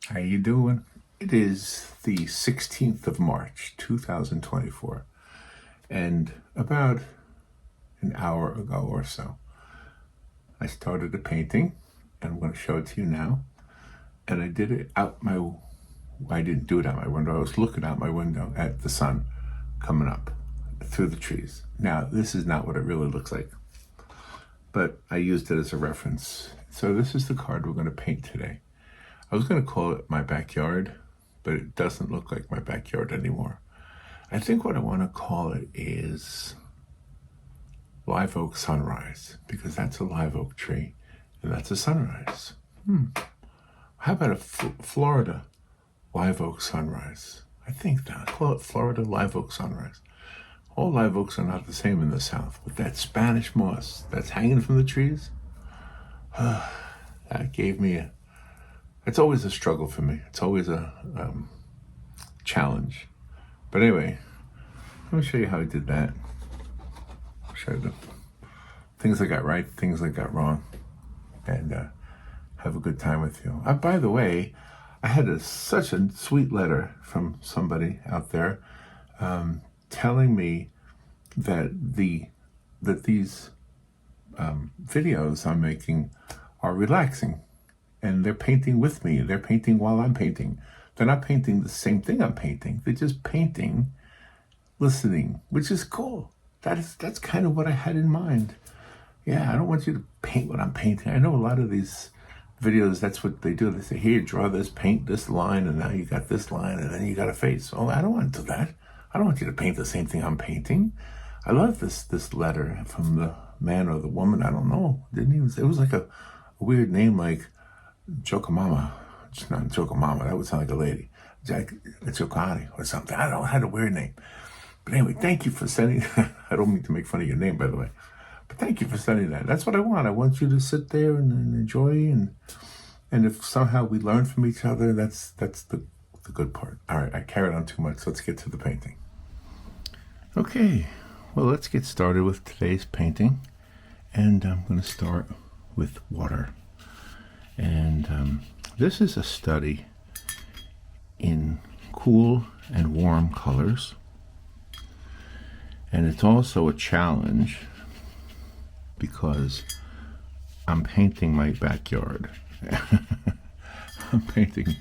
How you doing? It is the 16th of March, 2024, and about an hour ago or so, I started a painting, and I'm going to show it to you now. And I did it I didn't do it out my window. I was looking out my window at the sun coming up through the trees. Now, this is not what it really looks like, but I used it as a reference. So this is the card we're going to paint today. I was going to call it my backyard, but it doesn't look like my backyard anymore. I think what I want to call it is live oak sunrise, because that's a live oak tree and that's a sunrise. How about a Florida live oak sunrise? I think that. Call it Florida live oak sunrise. All live oaks are not the same in the South, but that Spanish moss that's hanging from the trees, that gave me it's always a struggle for me. It's always a challenge. But anyway, let me show you how I did that. I'll show you the things I got right, things I got wrong, and have a good time with you. By the way, I had such a sweet letter from somebody out there telling me that these videos I'm making are relaxing. And they're painting with me. They're painting while I'm painting. They're not painting the same thing I'm painting. They're just painting, listening, which is cool. That's kind of what I had in mind. Yeah, I don't want you to paint what I'm painting. I know a lot of these videos, that's what they do. They say, here, draw this, paint this line, and now you got this line, and then you got a face. Oh, I don't want to do that. I don't want you to paint the same thing I'm painting. I love this letter from the man or the woman. I don't know. It was like a weird name, like Jokamama. It's not Jokamama. That would sound like a lady. It's Jokani or something. I don't know. It had a weird name. But anyway, thank you for sending. I don't mean to make fun of your name, by the way. But thank you for sending that. That's what I want. I want you to sit there and enjoy. And if somehow we learn from each other, that's the good part. All right, I carried on too much. So let's get to the painting. Okay. Well, let's get started with today's painting. And I'm going to start with water. And this is a study in cool and warm colors. And it's also a challenge because I'm painting my backyard. I'm painting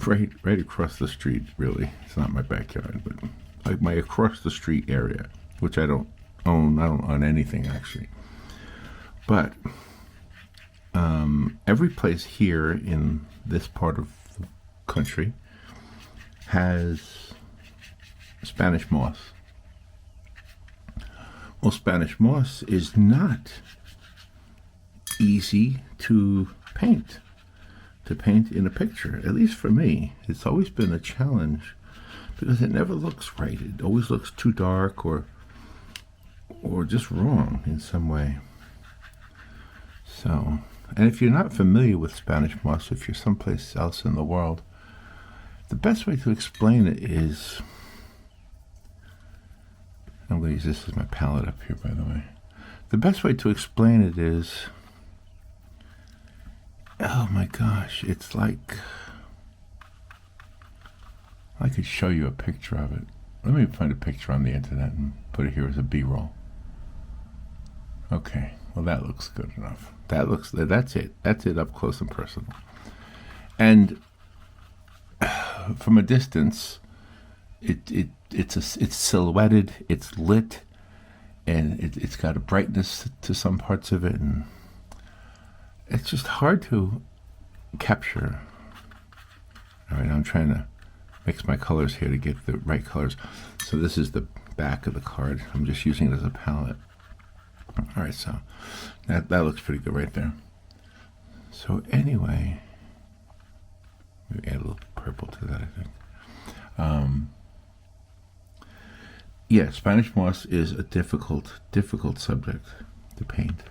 right across the street, really. It's not my backyard, but like my across the street area, which I don't own. I don't own anything, actually. But every place here in this part of the country has Spanish moss. Well, Spanish moss is not easy to paint in a picture. At least for me, it's always been a challenge because it never looks right. It always looks too dark or just wrong in some way. So, and if you're not familiar with Spanish moss, if you're someplace else in the world, the best way to explain it is, I'm going to use this as my palette up here, by the way. The best way to explain it is, oh my gosh, it's like, I could show you a picture of it. Let me find a picture on the internet and put it here as a B-roll. Okay, well that looks good enough. That's it. That's it up close and personal. And from a distance, it's silhouetted, it's lit, and it's got a brightness to some parts of it, and it's just hard to capture. All right, I'm trying to mix my colors here to get the right colors. So this is the back of the card. I'm just using it as a palette. All right, so that looks pretty good right there. So anyway, maybe add a little purple to that, I think. Yeah, Spanish moss is a difficult subject to paint.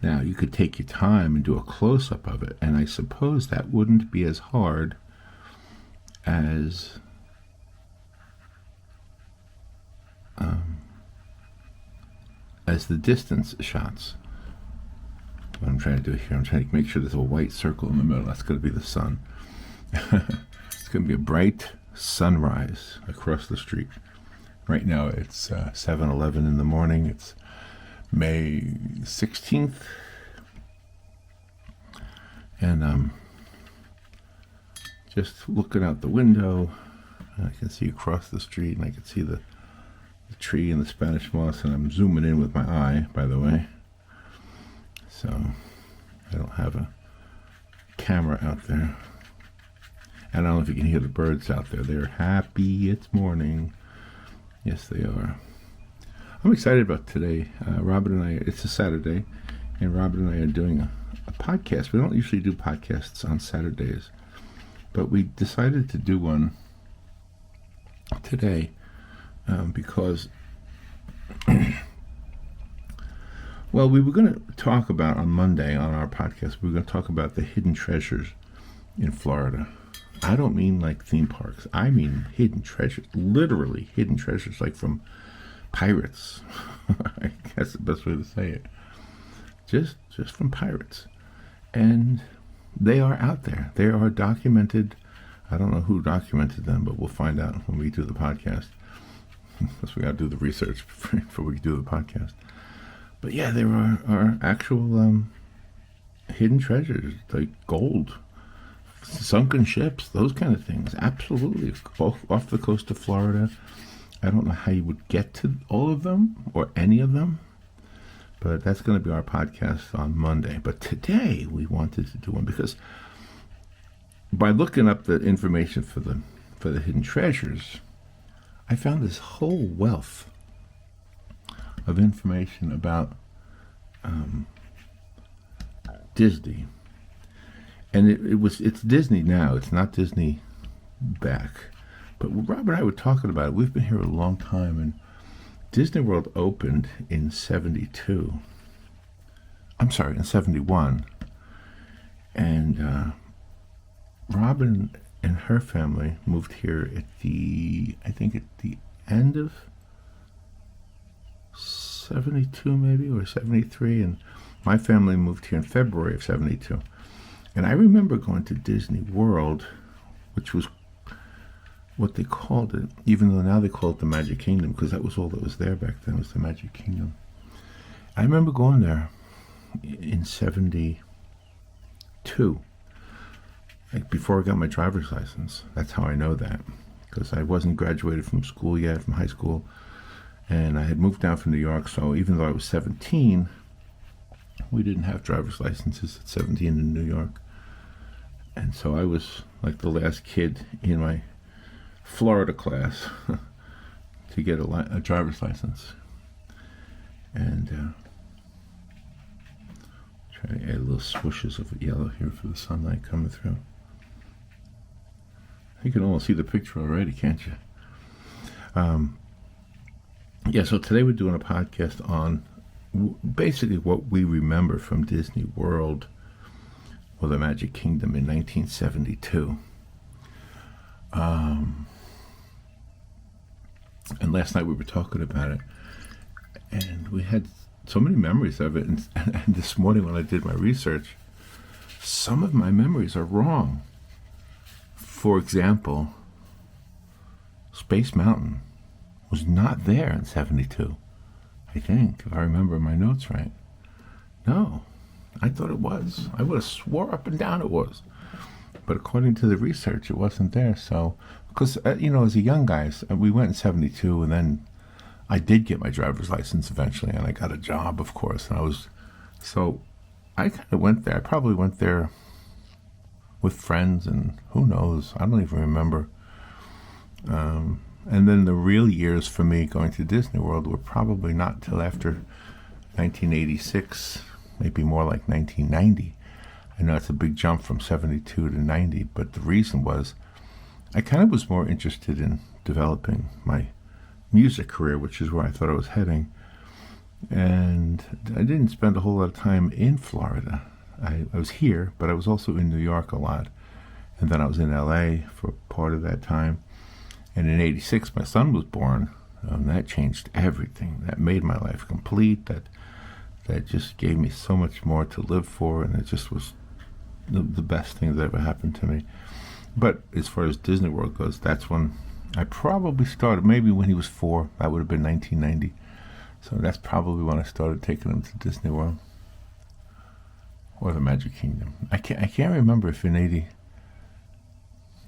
Now, you could take your time and do a close-up of it, and I suppose that wouldn't be as hard as the distance shots. what I'm trying to do here. I'm trying to make sure there's a white circle in the middle. That's going to be the sun. It's going to be a bright sunrise across the street. Right now it's 7:11 in the morning. It's May 16th. And just looking out the window, I can see across the street, and I can see the tree and the Spanish moss, and I'm zooming in with my eye, by the way. So I don't have a camera out there. I don't know if you can hear the birds out there. They're happy. It's morning. Yes, they are. I'm excited about today. Robin and I, it's a Saturday, and Robin and I are doing a podcast. We don't usually do podcasts on Saturdays, but we decided to do one today because well, we were going to talk about on Monday on our podcast, we were going to talk about the hidden treasures in Florida. I don't mean like theme parks. I mean hidden treasures, literally hidden treasures, like from pirates. I guess the best way to say it. Just from pirates. And they are out there. They are documented. I don't know who documented them, but we'll find out when we do the podcast. Because we got to do the research before we do the podcast. But yeah, there are actual hidden treasures, like gold, sunken ships, those kind of things. Absolutely. Off the coast of Florida. I don't know how you would get to all of them or any of them, but that's going to be our podcast on Monday. But today we wanted to do one because by looking up the information for the hidden treasures, I found this whole wealth of information about Disney. And it's Disney now. It's not Disney back. But Rob and I were talking about it. We've been here a long time, and Disney World opened in 72. I'm sorry, in 71. And Robin and her family moved here at the end of 72 maybe, or 73, and my family moved here in February of 72. And I remember going to Disney World, which was what they called it, even though now they call it the Magic Kingdom, because that was all that was there back then, was the Magic Kingdom. I remember going there in 72, like before I got my driver's license. That's how I know that, because I wasn't graduated from school yet, from high school, and I had moved down from New York, so even though I was 17, we didn't have driver's licenses at 17 in New York. And so I was like the last kid in my Florida class to get a driver's license. And try to add little swooshes of yellow here for the sunlight coming through. You can almost see the picture already, can't you? Yeah, so today we're doing a podcast on basically what we remember from Disney World or the Magic Kingdom in 1972. And last night we were talking about it, and we had so many memories of it, and this morning when I did my research, some of my memories are wrong. For example, Space Mountain was not there in 72, I think, if I remember my notes right. No, I thought it was. I would have swore up and down it was. But according to the research, it wasn't there. So, because, as a young guy, we went in 72, and then I did get my driver's license eventually, and I got a job, of course. And I kind of went there. I probably went there with friends, and who knows? I don't even remember. And then the real years for me going to Disney World were probably not till after 1986, maybe more like 1990. I know it's a big jump from 72 to 90, but the reason was I kind of was more interested in developing my music career, which is where I thought I was heading. And I didn't spend a whole lot of time in Florida. I was here, but I was also in New York a lot. And then I was in LA for part of that time. And in 86, my son was born, and that changed everything. That made my life complete. That that just gave me so much more to live for, and it just was the best thing that ever happened to me. But as far as Disney World goes, that's when I probably started, maybe when he was 4. That would have been 1990. So that's probably when I started taking him to Disney World. Or the Magic Kingdom. I can't remember if in 80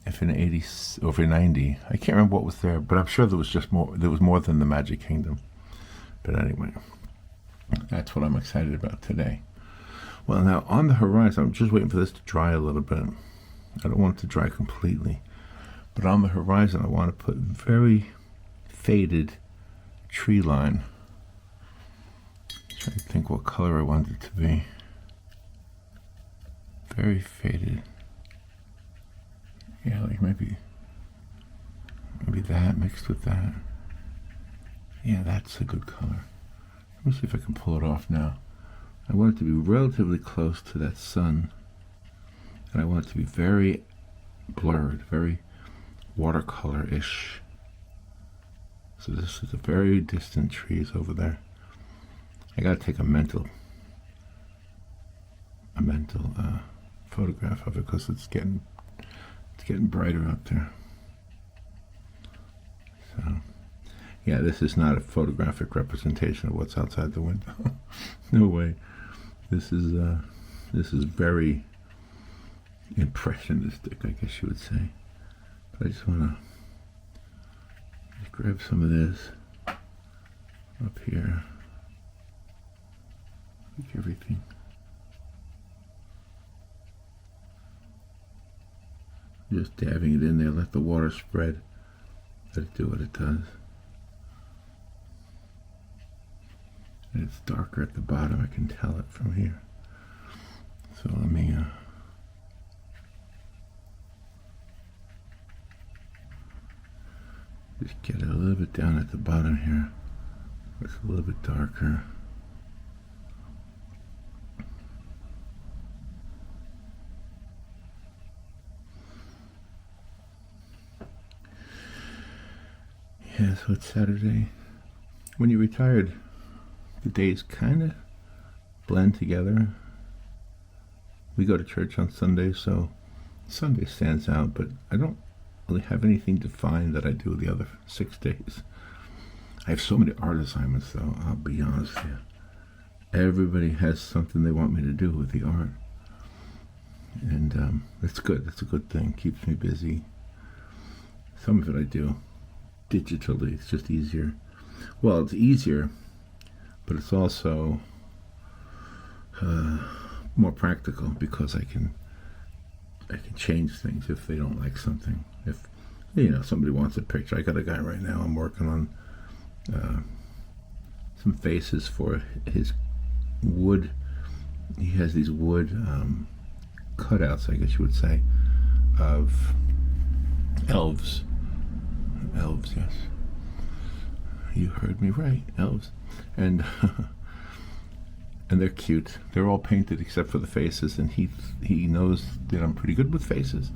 or if in 90. I can't remember what was there, but I'm sure there was more than the Magic Kingdom. But anyway, that's what I'm excited about today. Well, now on the horizon, I'm just waiting for this to dry a little bit. I don't want it to dry completely. But on the horizon, I want to put very faded tree line. Trying to think what color I want it to be. Very faded. Yeah, like maybe that mixed with that. Yeah, that's a good color. Let me see if I can pull it off now. I want it to be relatively close to that sun. And I want it to be very blurred, very watercolor-ish. So this is a very distant trees over there. I gotta take a mental photograph of it because it's getting brighter up there. So yeah, this is not a photographic representation of what's outside the window. No way. This is very impressionistic, I guess you would say. But I just want to grab some of this up here. Like everything. Just dabbing it in there, let the water spread, let it do what it does. And it's darker at the bottom, I can tell it from here. So let me just get it a little bit down at the bottom here. It's a little bit darker. Yeah, so it's Saturday. When you're retired, the days kind of blend together. We go to church on Sunday, so Sunday stands out, but I don't really have anything defined that I do the other 6 days. I have so many art assignments, though, I'll be honest with you. Everybody has something they want me to do with the art. And it's good. It's a good thing. Keeps me busy. Some of it I do digitally. It's just easier. Well, it's easier, but it's also more practical because I can change things if they don't like something. If somebody wants a picture, I got a guy right now I'm working on some faces for his wood. He has these wood cutouts, I guess you would say, of elves. Elves, yes. You heard me right, elves. And and they're cute. They're all painted except for the faces, and he knows that I'm pretty good with faces.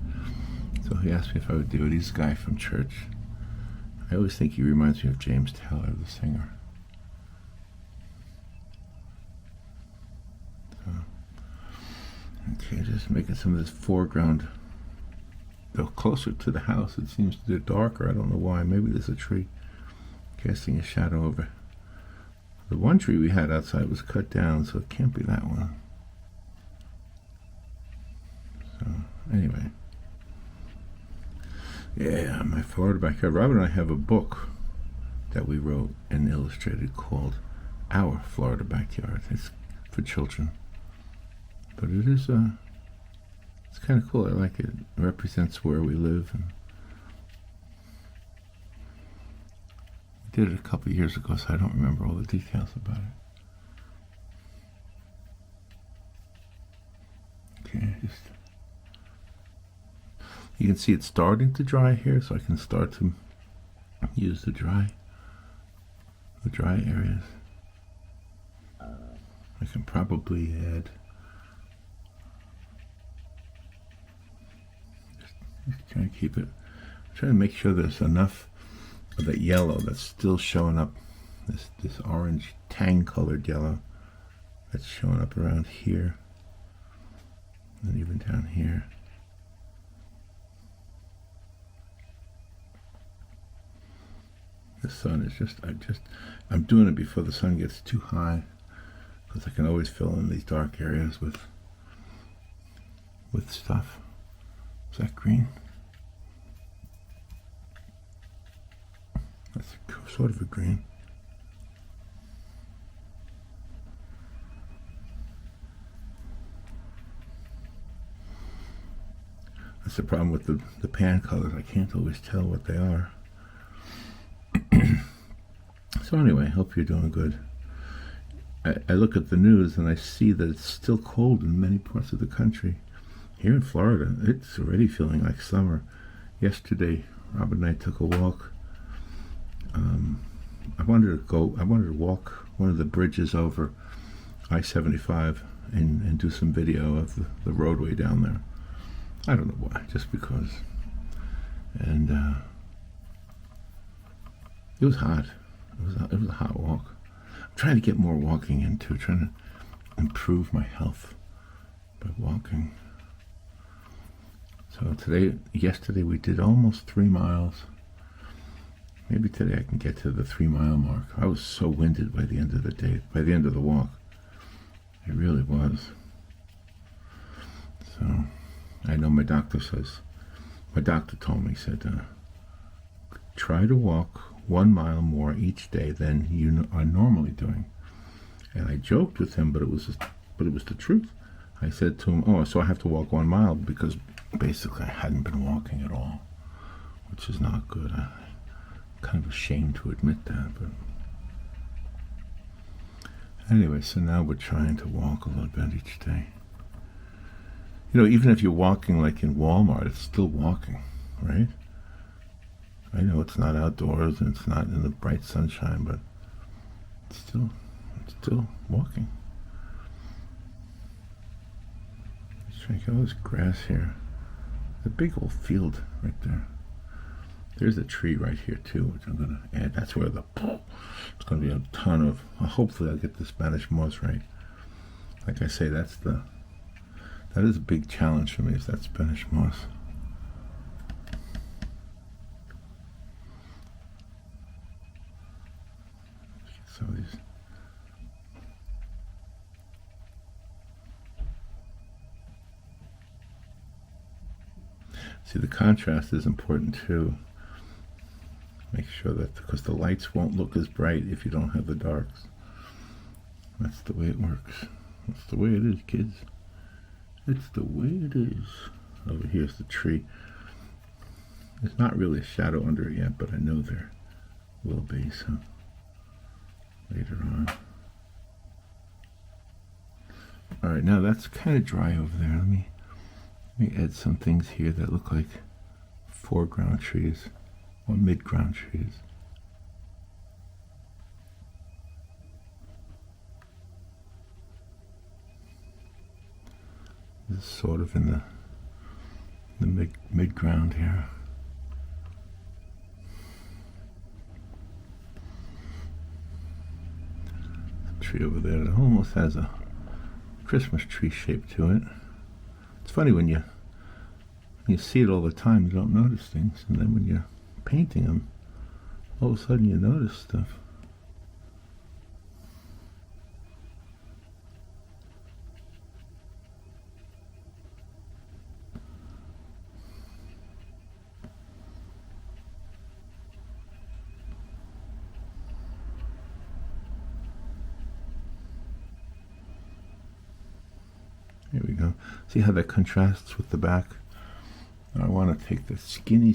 So he asked me if I would do it. He's a guy from church. I always think he reminds me of James Taylor, the singer. So, okay, just making some of this foreground. Though closer to the house, it seems they're darker. I don't know why. Maybe there's a tree casting a shadow over. The one tree we had outside was cut down, so it can't be that one. So, anyway. Yeah, my Florida backyard. Robin and I have a book that we wrote and illustrated called Our Florida Backyard. It's for children. But it is it's kind of cool. I like it. It represents where we live. And we did it a couple of years ago, so I don't remember all the details about it. Okay, just you can see it's starting to dry here, so I can start to use the dry areas. I can probably add just trying to keep it. I'm trying to make sure there's enough of that yellow that's still showing up. This orange tang colored yellow that's showing up around here and even down here. The sun is I'm doing it before the sun gets too high, because I can always fill in these dark areas with stuff. Is that green? That's sort of a green. That's the problem with the pan colors. I can't always tell what they are. So anyway, I hope you're doing good. I look at the news and I see that it's still cold in many parts of the country. Here in Florida, it's already feeling like summer. Yesterday, Rob and I took a walk. I wanted to walk one of the bridges over I-75 and do some video of the roadway down there. I don't know why, just because. And it was hot. It was a hot walk. I'm trying to get more walking in too, trying to improve my health by walking. So yesterday we did almost 3 miles. Maybe today I can get to the 3 mile mark. I was so winded by the end of the day, by the end of the walk. It really was. So I know my doctor told me, he said, try to walk 1 mile more each day than you are normally doing. And I joked with him, but it was the truth. I said to him, oh, so I have to walk 1 mile, because basically I hadn't been walking at all, which is not good. I'm kind of ashamed to admit that, but anyway, so now we're trying to walk a little bit each day. You know, even if you're walking like in Walmart, it's still walking, right? I know it's not outdoors and it's not in the bright sunshine, but it's still walking. Let's try to get all this grass here. The big old field right there. There's a tree right here too, which I'm going to add. That's where it's going to be a ton of, hopefully I'll get the Spanish moss right. Like I say, that is a big challenge for me, is that Spanish moss. So these. See, the contrast is important too. Make sure that, because the lights won't look as bright if you don't have the darks. That's the way it works. That's the way it is, kids. It's the way it is. Over here's the tree. There's not really a shadow under it yet, but I know there will be, so later on. Alright, now that's kind of dry over there. Let me add some things here that look like foreground trees or midground trees. This is sort of in the mid-ground here. The tree over there that almost has a Christmas tree shape to it. It's funny when you see it all the time, you don't notice things, and then when you're painting them, all of a sudden you notice stuff. Here we go. See how that contrasts with the back? Now I want to take the skinny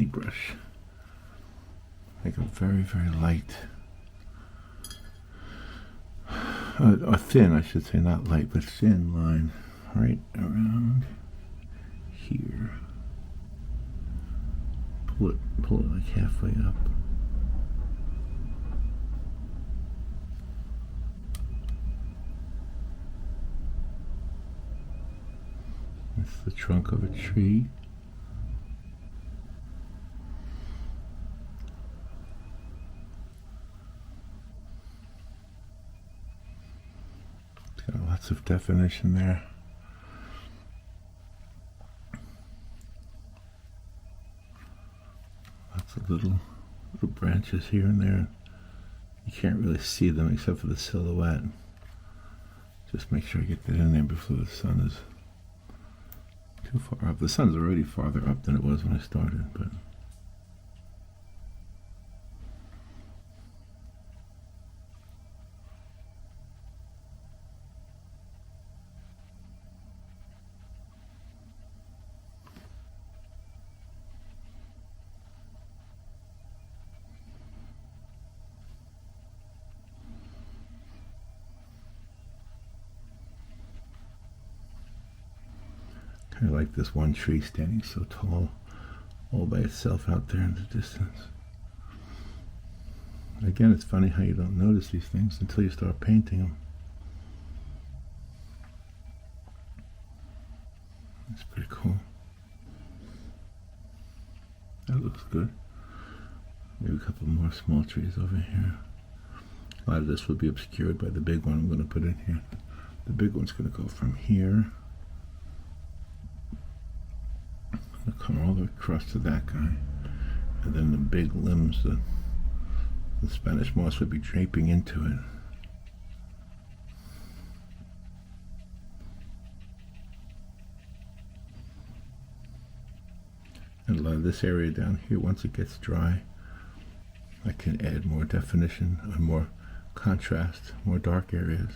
brush. Make a very, very light, or thin, I should say, not light, but thin line right around here. Pull it like halfway up. That's the trunk of a tree. definition there. Lots of little branches here and there. You can't really see them except for the silhouette. Just make sure I get that in there before the sun is too far up. The sun's already farther up than it was when I started, but kind of like this one tree standing so tall all by itself out there in the distance. Again, it's funny how you don't notice these things until you start painting them. That's pretty cool. That looks good. Maybe a couple more small trees over here. A lot of this will be obscured by the big one I'm going to put in here. The big one's going to go from here. It'll come all the way across to that guy, and then the big limbs, the Spanish moss would be draping into it. And a lot of this area down here, once it gets dry, I can add more definition and more contrast, more dark areas.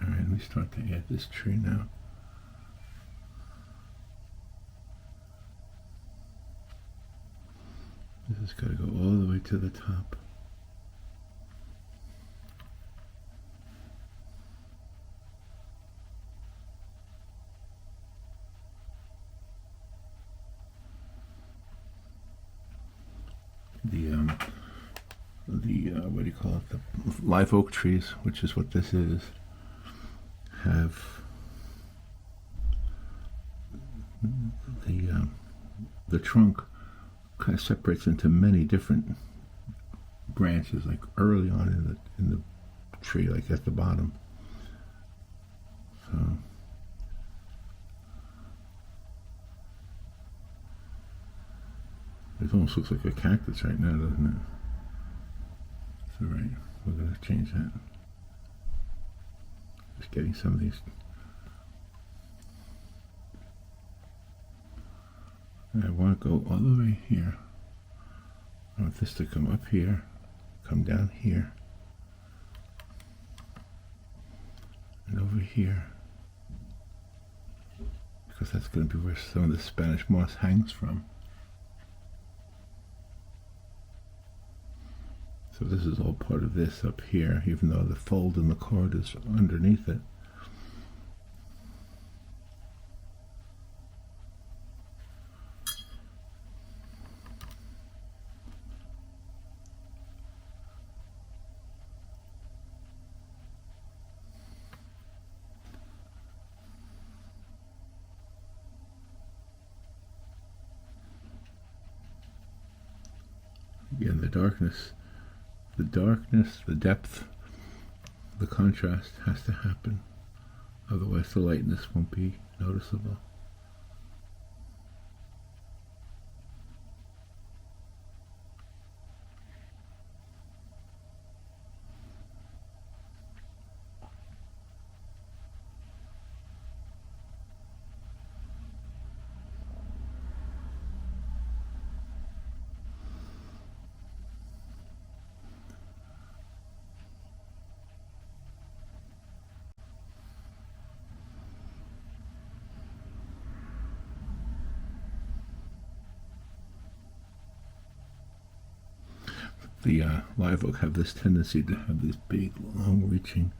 Alright, let me start to add this tree now. This has got to go all the way to the top. What do you call it? The live oak trees, which is what this is, have the trunk kind of separates into many different branches, like early on in the tree, like at the bottom. So it almost looks like a cactus right now, doesn't it? It's all right. We're going to change that. Just getting some of these. I want to go all the way here. I want this to come up here, come down here, and over here, because that's going to be where some of the Spanish moss hangs from. So this is all part of this up here, even though the fold in the cord is underneath it. Again, the darkness, the depth, the contrast has to happen. Otherwise the lightness won't be noticeable. The live oak have this tendency to have these big, long-reaching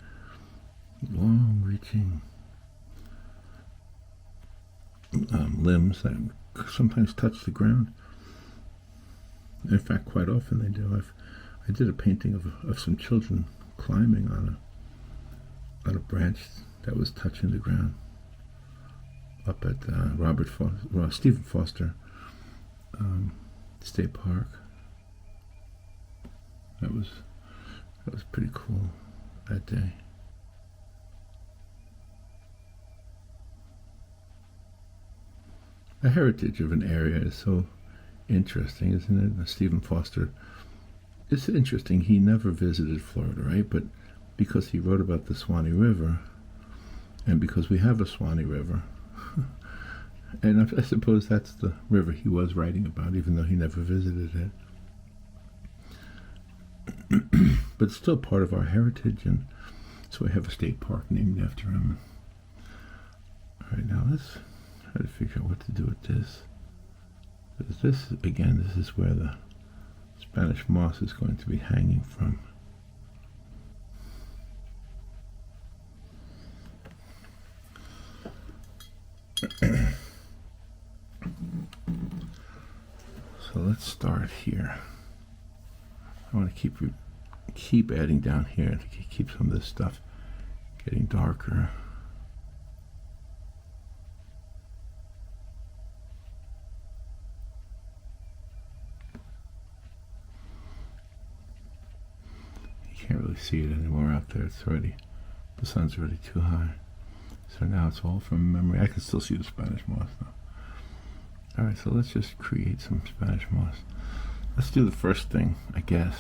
limbs that sometimes touch the ground. In fact, quite often they do. I did a painting of some children climbing on a branch that was touching the ground up at Stephen Foster State Park. That was pretty cool that day. The heritage of an area is so interesting, isn't it? Stephen Foster, it's interesting, he never visited Florida, right? But because he wrote about the Swanee River, and because we have a Swanee River, and I suppose that's the river he was writing about, even though he never visited it. But it's still part of our heritage, and so we have a state park named after him. All right, now let's try to figure out what to do with this. Because this, again, this is where the Spanish moss is going to be hanging from. So let's start here. I want to keep adding down here to keep some of this stuff getting darker. You can't really see it anymore out there. The sun's already too high. So now it's all from memory. I can still see the Spanish moss now. All right, so let's just create some Spanish moss. Let's do the first thing, I guess,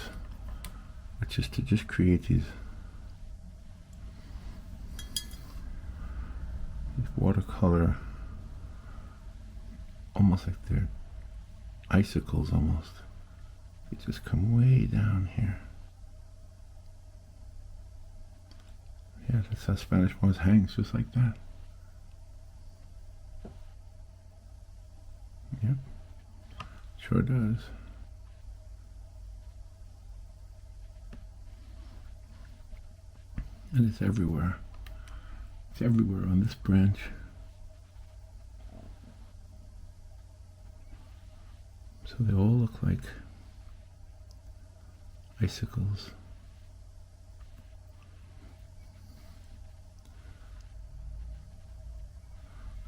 which is to just create these watercolor, almost like they're icicles almost. They just come way down here. Yeah, that's how Spanish moss hangs, just like that. Yep, sure does. And it's everywhere. It's everywhere on this branch. So they all look like icicles.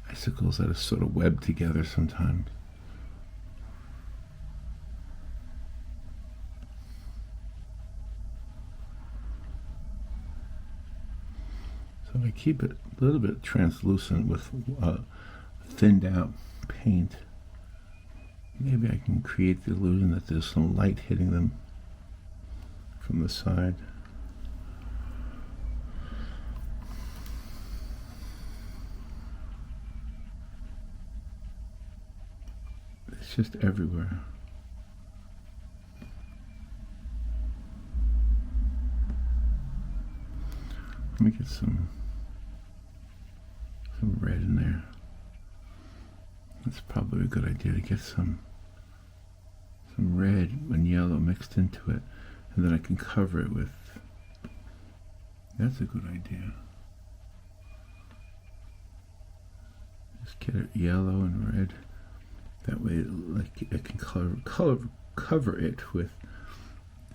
Icicles that are sort of webbed together sometimes. So I keep it a little bit translucent with thinned out paint. Maybe I can create the illusion that there's some light hitting them from the side. It's just everywhere. Let me get some red in there. That's probably a good idea to get some red and yellow mixed into it, and then I can cover it with. That's a good idea. Just get it yellow and red. That way, like I can cover it with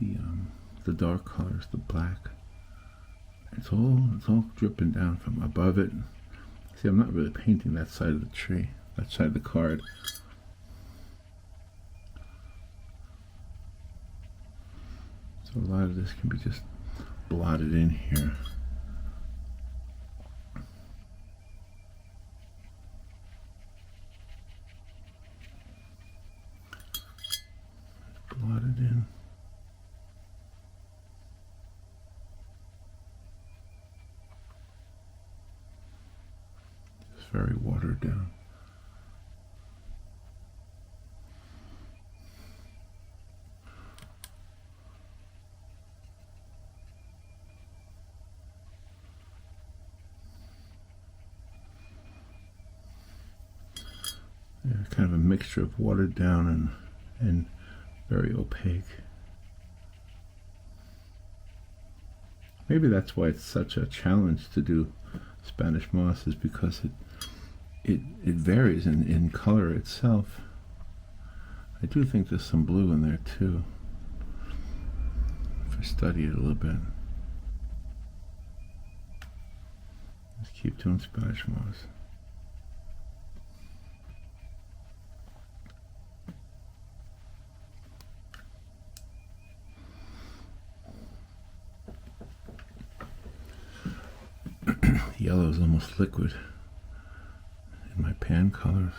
the dark colors, the black. It's all dripping down from above it. See, I'm not really painting that side of the tree, that side of the card. So a lot of this can be just blotted in here. Blotted in. Very watered down. Yeah, kind of a mixture of watered down and very opaque. Maybe that's why it's such a challenge to do Spanish moss, is because it varies in color itself. I do think there's some blue in there too, if I study it a little bit. Let's keep doing Spanish moss. The yellow is almost liquid in my pan colors.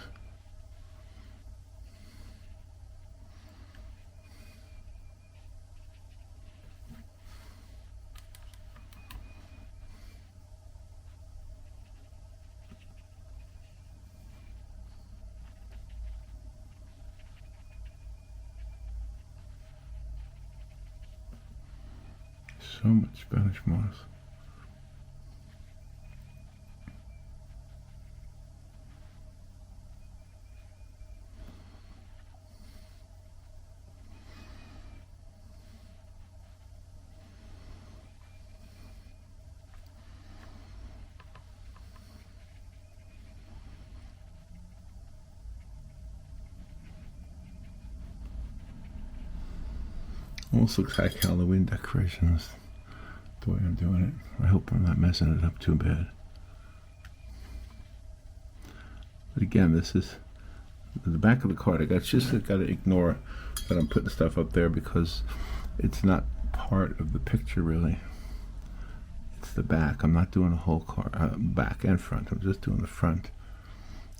So much Spanish moss. Almost looks like Halloween decorations, the way I'm doing it. I hope I'm not messing it up too bad. But again, this is the back of the card. I got to ignore that I'm putting stuff up there because it's not part of the picture really. It's the back. I'm not doing the whole card, back and front. I'm just doing the front.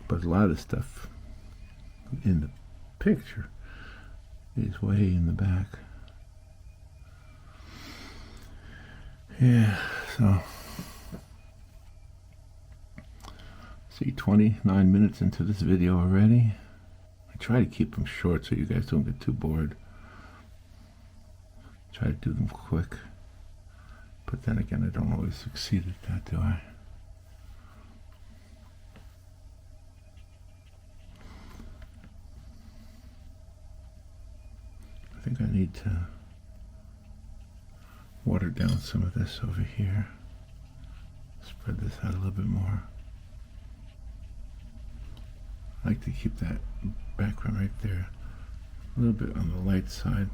But a lot of the stuff in the picture is way in the back. Yeah, so see, 29 minutes into this video already. I try to keep them short so you guys don't get too bored. Try to do them quick, but then again, I don't always succeed at that, do I? I think I need to water down some of this over here. Spread this out a little bit more. I like to keep that background right there a little bit on the light side.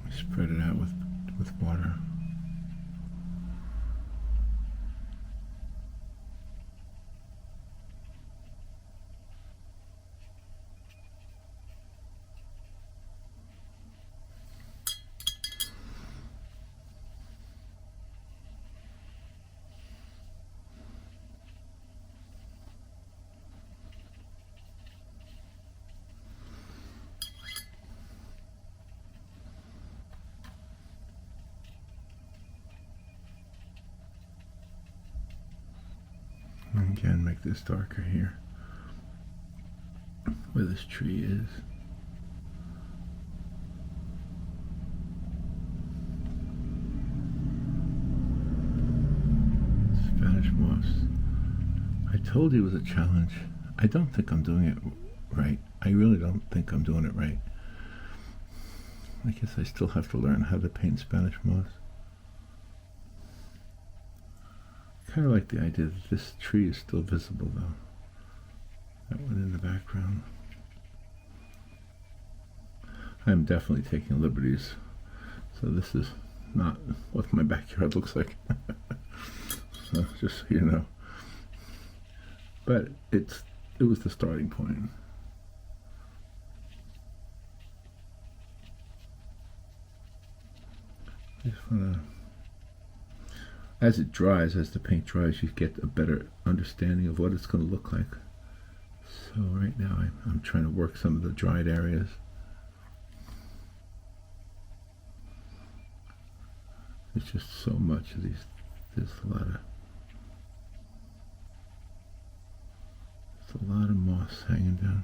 Spread it out with water. And again, make this darker here, where this tree is. Spanish moss. I told you it was a challenge. I don't think I'm doing it right. I really don't think I'm doing it right. I guess I still have to learn how to paint Spanish moss. Kind of like the idea that this tree is still visible though. That one in the background. I'm definitely taking liberties. So this is not what my backyard looks like. So just so you know. But it was the starting point. I just wanna, as it dries, as the paint dries, you get a better understanding of what it's going to look like. So right now I'm trying to work some of the dried areas. There's just so much of these. There's a lot of moss hanging down.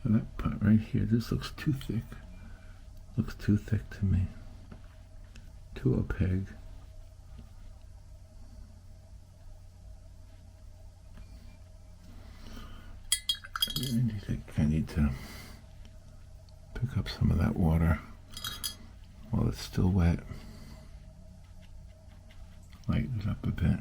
And that part right here, this looks too thick. Looks too thick to me. Too opaque. I need to pick up some of that water while it's still wet. Lighten it up a bit.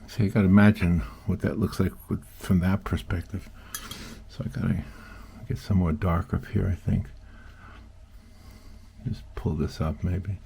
So you got to imagine what that looks like from that perspective. So I got to get some more dark up here, I think. Just pull this up maybe.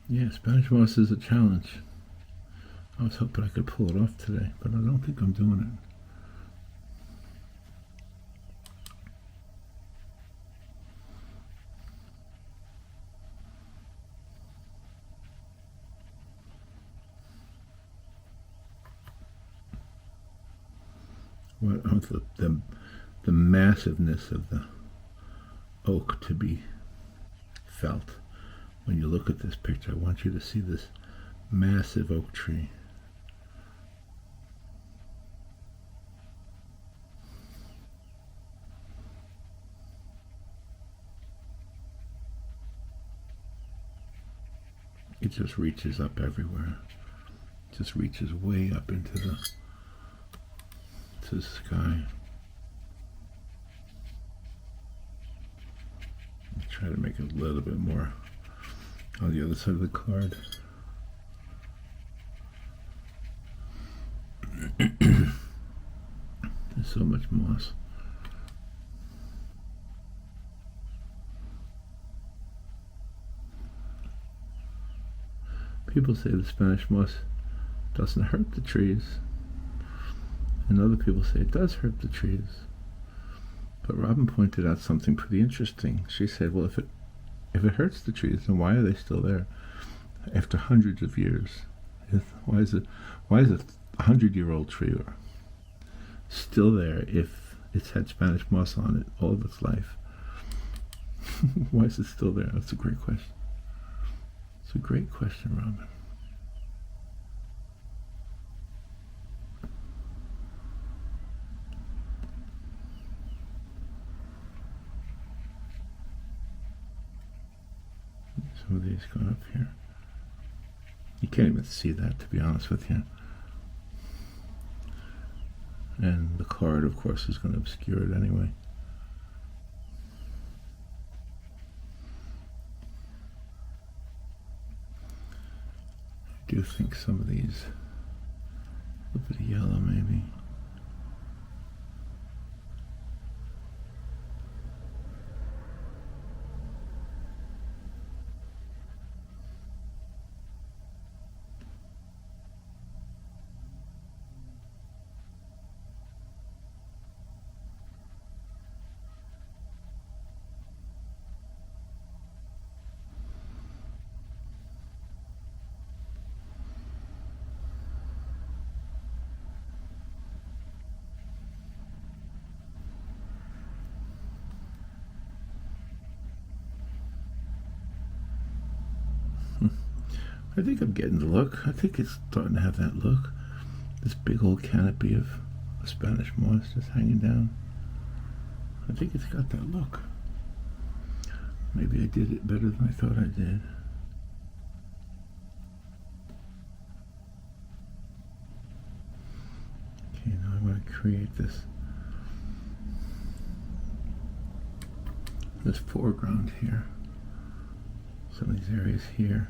Yeah, Spanish moss is a challenge. I was hoping I could pull it off today, but I don't think I'm doing it. What the massiveness of the oak to be felt. When you look at this picture, I want you to see this massive oak tree. It just reaches up everywhere. It just reaches way up into the sky. I'll try to make it a little bit more on the other side of the card. There's so much moss. People say the Spanish moss doesn't hurt the trees, and other people say it does hurt the trees. But Robin pointed out something pretty interesting. She said, well, if it hurts the trees, then why are they still there after hundreds of years? Why is a 100-year-old tree still there if it's had Spanish moss on it all of its life? Why is it still there? That's a great question. It's a great question, Robin. Some of these going up here. You can't even see that, to be honest with you. And the card, of course, is going to obscure it anyway. I do think some of these, a little bit of yellow maybe. I think I'm getting the look. I think it's starting to have that look. This big old canopy of Spanish moss just hanging down. I think it's got that look. Maybe I did it better than I thought I did. Okay, now I want to create this foreground here. Some of these areas here.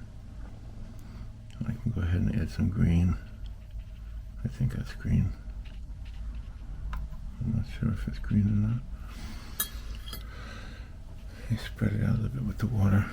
I can go ahead and add some green. I think that's green. I'm not sure if it's green or not. You spread it out a little bit with the water.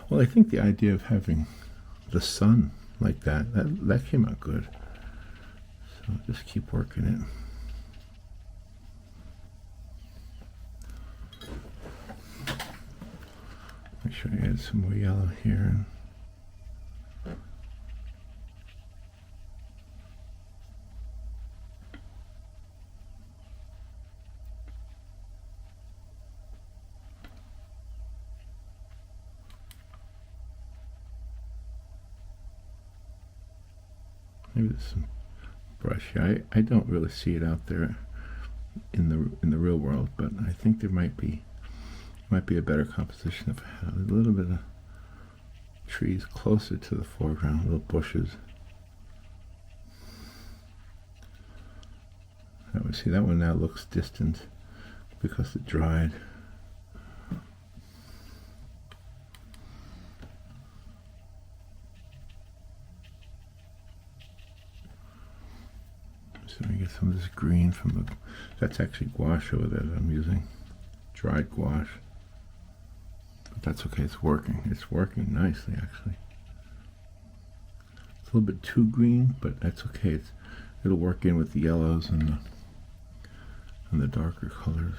Well, I think the idea of having the sun like that came out good. So I'll just keep working it. Make sure I add some more yellow here. Maybe there's some brush here. I don't really see it out there in the real world, but I think there might be a better composition if I had a little bit of trees closer to the foreground, little bushes. See, that one now looks distant because it dried. So we get some of this green from the, that's actually gouache over there that I'm using, dried gouache. But that's okay, it's working. It's working nicely, actually. It's a little bit too green, but that's okay. It'll work in with the yellows and the darker colors.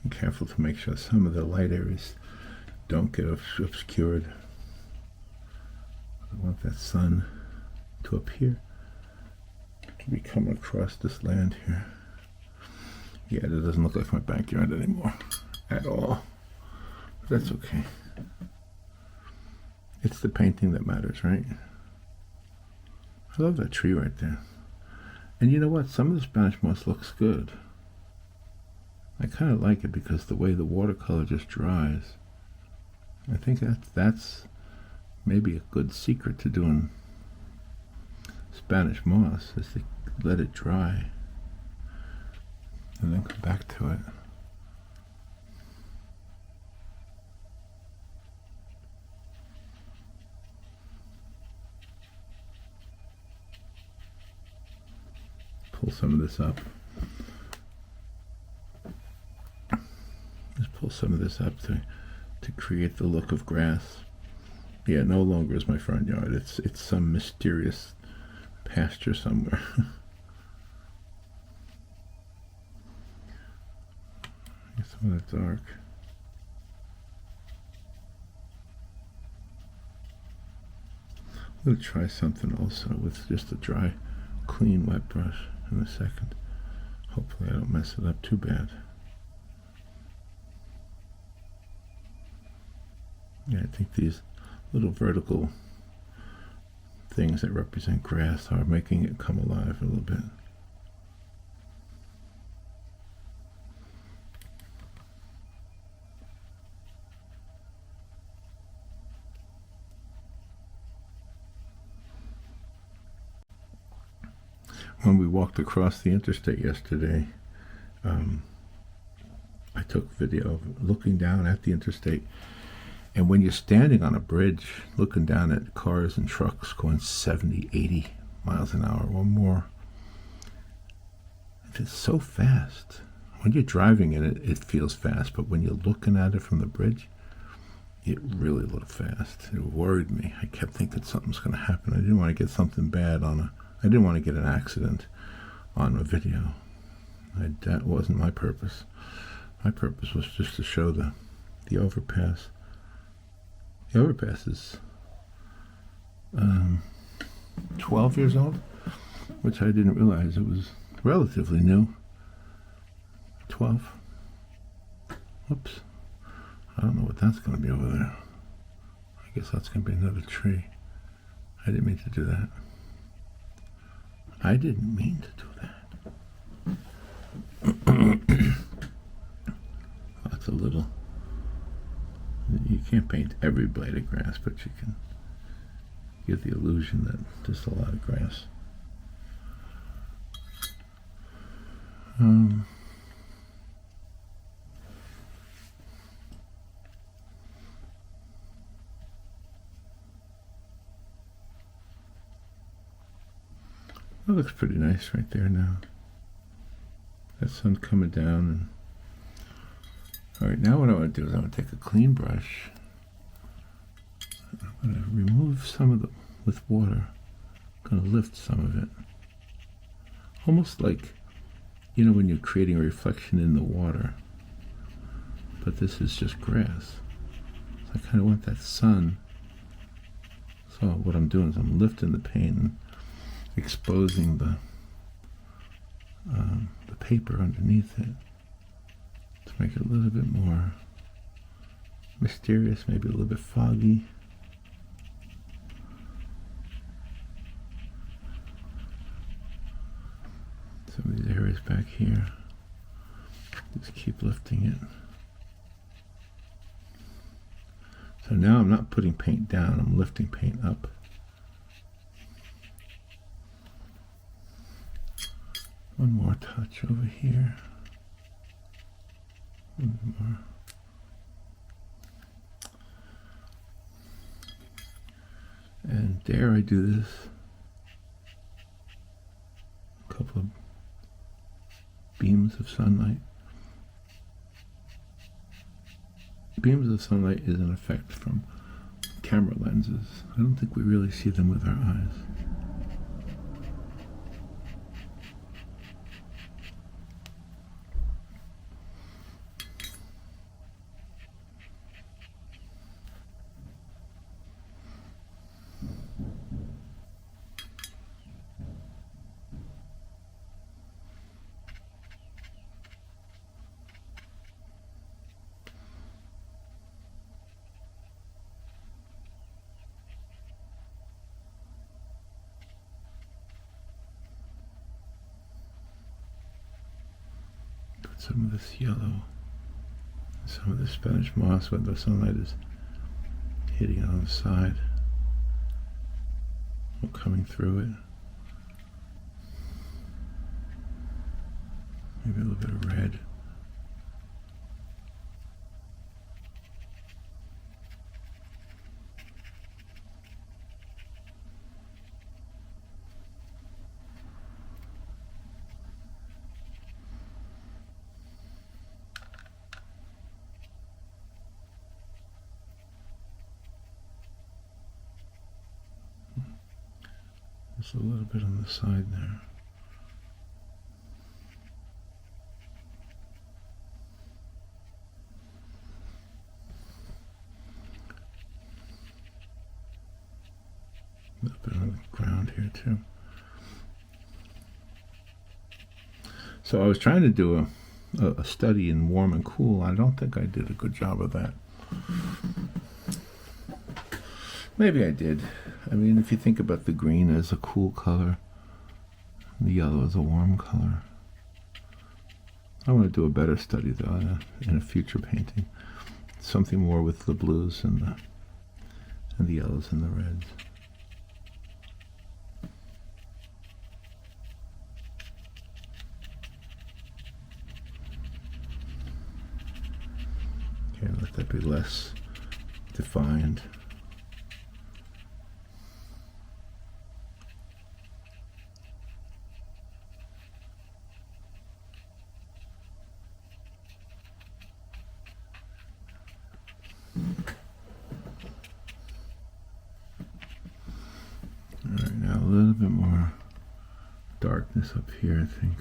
Careful to make sure some of the light areas don't get obscured. I want that sun to appear to be coming across this land here. Yeah, it doesn't look like my backyard anymore at all. But that's okay. It's the painting that matters, right? I love that tree right there. And you know what? Some of the Spanish moss looks good. I kind of like it because the way the watercolor just dries. I think that's maybe a good secret to doing Spanish moss, is to let it dry and then come back to it. Pull some of this up. Just pull some of this up to create the look of grass. Yeah, no longer is my front yard. It's some mysterious pasture somewhere. Get some of that dark. I'm going to try something also with just a dry, clean, wet brush in a second. Hopefully I don't mess it up too bad. Yeah, I think these little vertical things that represent grass are making it come alive a little bit. When we walked across the interstate yesterday, I took video of looking down at the interstate. And when you're standing on a bridge, looking down at cars and trucks going 70, 80 miles an hour or more, it's so fast. When you're driving in it, it feels fast. But when you're looking at it from the bridge, it really looked fast. It worried me. I kept thinking something's going to happen. I didn't want to get something bad I didn't want to get an accident on a video. That wasn't my purpose. My purpose was just to show the overpass. The overpass is 12 years old, which I didn't realize. It was relatively new. 12. Oops. I don't know what that's going to be over there. I guess that's going to be another tree. I didn't mean to do that. I didn't mean to do that. That's a little... You can't paint every blade of grass, but you can give the illusion that there's a lot of grass. That looks pretty nice right there now. That sun coming down. All right, now what I want to do is I want to take a clean brush. I'm going to remove some of the, with water. I'm going to lift some of it. Almost like, you know, when you're creating a reflection in the water. But this is just grass. So I kind of want that sun. So what I'm doing is I'm lifting the paint and exposing the paper underneath it to make it a little bit more mysterious, maybe a little bit foggy. Some of these areas back here, just keep lifting it. So now I'm not putting paint down, I'm lifting paint up. One more touch over here. One more. And dare I do this? A couple of beams of sunlight. Beams of sunlight is an effect from camera lenses. I don't think we really see them with our eyes. Some of this yellow, some of the Spanish moss where the sunlight is hitting it on the side, or coming through it. Maybe a little bit of red. Just a little bit on the side there. A little bit on the ground here too. So I was trying to do a study in warm and cool. I don't think I did a good job of that. Maybe I did. I mean, if you think about the green as a cool color, the yellow as a warm color. I want to do a better study though in a future painting. Something more with the blues and the yellows and the reds. Okay, let that be less defined. Alright, now a little bit more darkness up here, I think.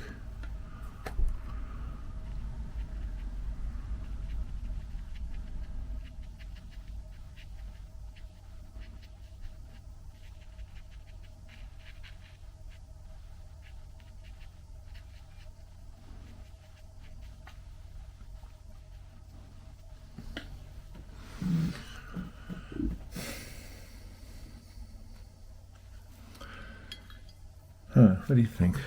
What do you think?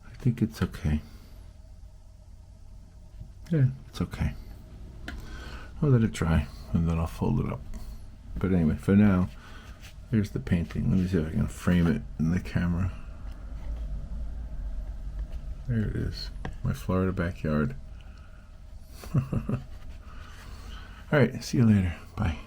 I think it's okay. Yeah, it's okay. I'll let it dry and then I'll fold it up. But anyway, for now, here's the painting. Let me see if I can frame it in the camera. There it is, my Florida backyard. All right, see you later. Bye.